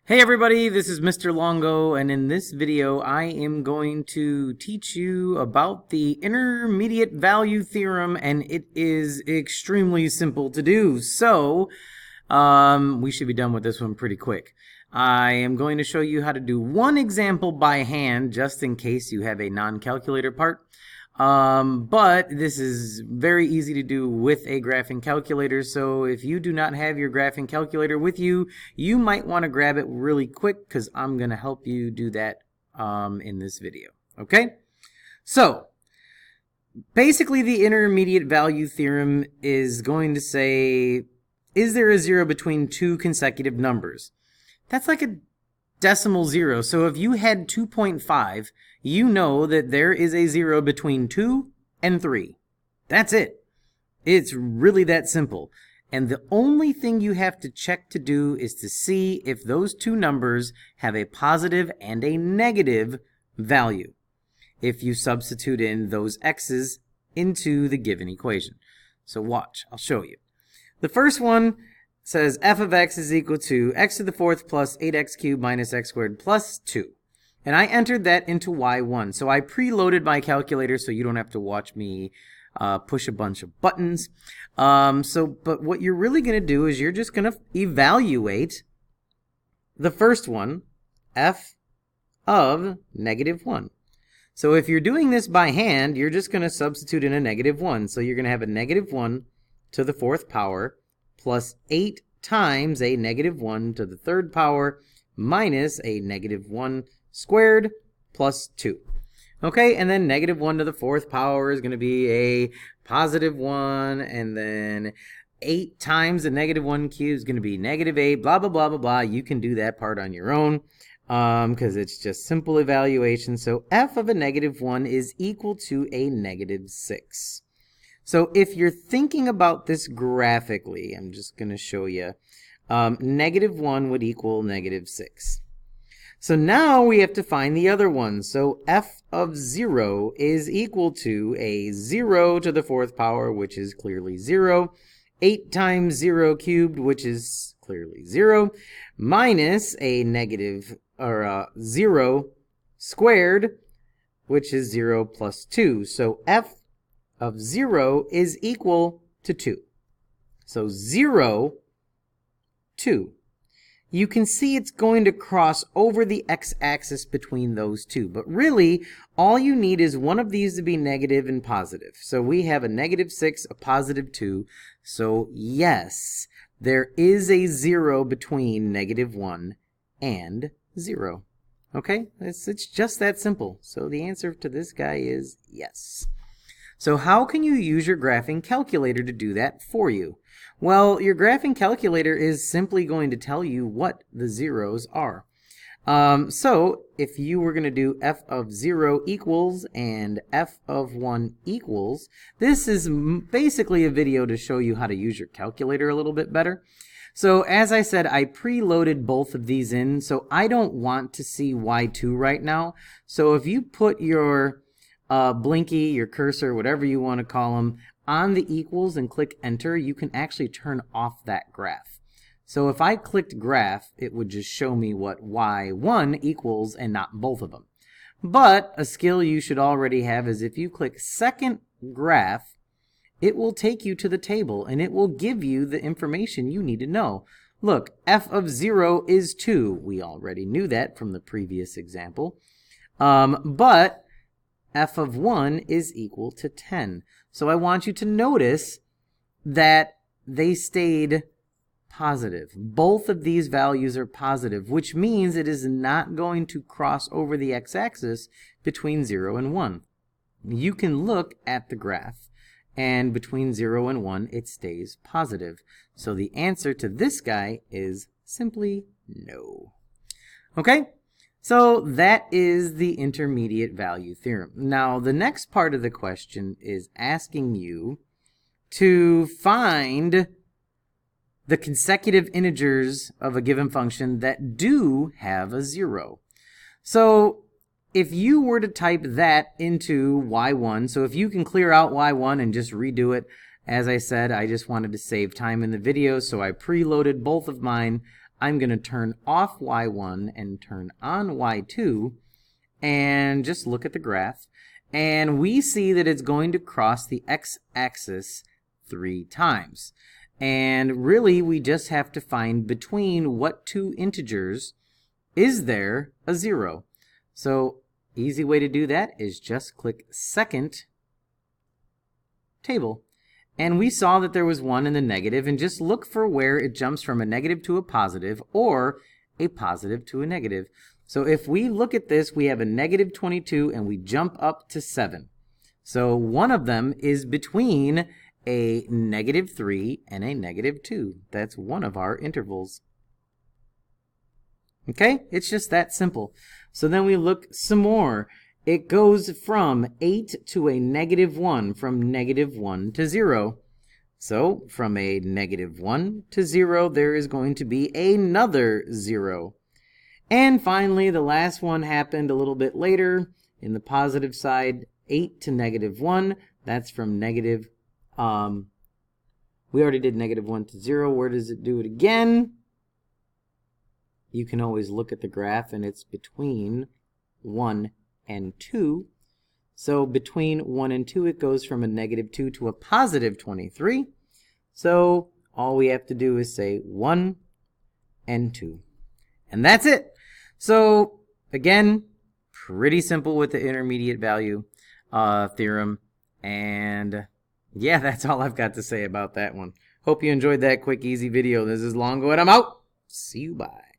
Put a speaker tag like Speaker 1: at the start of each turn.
Speaker 1: Hey everybody, this is Mr. Longo, and in this video I am going to teach you about the intermediate value theorem, and it is extremely simple to do. So, we should be done with this one pretty quick. I am going to show you how to do one example by hand, just in case you have a non-calculator part. But this is very easy to do with a graphing calculator, so if you do not have your graphing calculator with you, you might want to grab it really quick because I'm going to help you do that in this video. Okay? So, basically the intermediate value theorem is going to say, is there a zero between two consecutive numbers? That's like a decimal zero. So if you had 2.5, you know that there is a zero between 2 and 3. That's it. It's really that simple. And the only thing you have to check to do is to see if those two numbers have a positive and a negative value if you substitute in those x's into the given equation. So watch, I'll show you. The first one says f of x is equal to x to the fourth plus 8x cubed minus x squared plus 2. And I entered that into y1. So I preloaded my calculator so you don't have to watch me push a bunch of buttons. But what you're really going to do is you're just going to evaluate the first one, f of negative 1. So if you're doing this by hand, you're just going to substitute in a negative 1. So you're going to have a negative 1 to the fourth power plus 8 times a negative 1 to the third power minus a negative 1 squared plus 2. Okay, and then negative 1 to the fourth power is going to be a positive 1, and then 8 times the negative 1 cubed is going to be negative 8, blah, blah, blah, blah, blah. You can do that part on your own because it's just simple evaluation. So f of a negative 1 is equal to a negative 6. So if you're thinking about this graphically, I'm just going to show you, negative 1 would equal negative 6. So now we have to find the other one. So f of 0 is equal to a 0 to the fourth power, which is clearly 0, 8 times 0 cubed, which is clearly 0, minus a negative, or 0 squared, which is 0 plus 2. So f of 0 is equal to 2. So 0, 2. You can see it's going to cross over the x-axis between those two. But really, all you need is one of these to be negative and positive. So we have a negative 6, a positive 2. So yes, there is a 0 between negative 1 and 0. Okay? It's just that simple. So the answer to this guy is yes. So how can you use your graphing calculator to do that for you? Well, your graphing calculator is simply going to tell you what the zeros are. So if you were going to do f of 0 equals and f of 1 equals, this is basically a video to show you how to use your calculator a little bit better. So as I said, I preloaded both of these in, so I don't want to see y2 right now. So if you put your blinky, your cursor, whatever you want to call them, on the equals and click enter, you can actually turn off that graph. So if I clicked graph, it would just show me what y1 equals and not both of them. But a skill you should already have is if you click second graph, it will take you to the table and it will give you the information you need to know. Look, f of 0 is 2. We already knew that from the previous example. But f of 1 is equal to 10. So I want you to notice that they stayed positive. Both of these values are positive, which means it is not going to cross over the x-axis between 0 and 1. You can look at the graph, and between 0 and 1, it stays positive. So the answer to this guy is simply no. Okay? So that is the intermediate value theorem. Now, the next part of the question is asking you to find the consecutive integers of a given function that do have a 0. So if you were to type that into y1, so if you can clear out y1 and just redo it, as I said, I just wanted to save time in the video, so I preloaded both of mine. I'm going to turn off y1 and turn on y2 and just look at the graph. And we see that it's going to cross the x-axis 3 times. And really, we just have to find between what two integers is there a 0. So, easy way to do that is just click second table. And we saw that there was 1 in the negative, and just look for where it jumps from a negative to a positive or a positive to a negative. So if we look at this, we have a negative 22 and we jump up to 7. So one of them is between a negative 3 and a negative 2. That's one of our intervals. Okay, it's just that simple. So then we look some more. It goes from 8 to a negative 1, from negative 1 to 0. So from a negative 1 to 0, there is going to be another 0. And finally, the last one happened a little bit later. In the positive side, 8 to negative 1. That's from negative, we already did negative 1 to 0. Where does it do it again? You can always look at the graph, and it's between 1 and 2. So between 1 and 2, it goes from a negative 2 to a positive 23. So all we have to do is say 1 and 2. And that's it. So again, pretty simple with the intermediate value theorem. And yeah, that's all I've got to say about that one. Hope you enjoyed that quick, easy video. This is Longo, and I'm out. See you, bye.